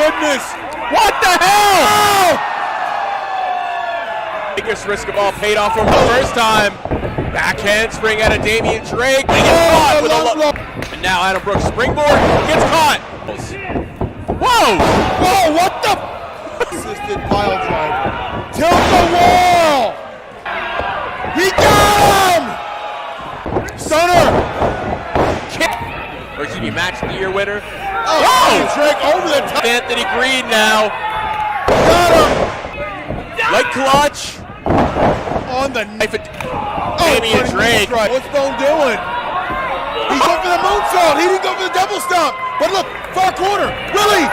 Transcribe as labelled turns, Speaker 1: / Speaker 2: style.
Speaker 1: goodness!
Speaker 2: What the hell?
Speaker 1: Oh!
Speaker 2: Biggest risk of all paid off for him the first time. Backhand spring out of Damian Drake. He gets caught with a and now Adam Brooks springboard gets caught. Whoa!
Speaker 1: Whoa, what the? Assisted pile driver. Tilt the wall! He got him! Stunner!
Speaker 2: Kick. Or excuse me, match of the year winner.
Speaker 1: Oh! Drake over the top.
Speaker 2: Anthony Green now.
Speaker 1: Got him!
Speaker 2: Leg clutch.
Speaker 1: On the
Speaker 2: Knife it. Damian Drake.
Speaker 1: What's Stone doing? He's going for the moonsault. He didn't go for the double stomp. But look, far corner. Willie!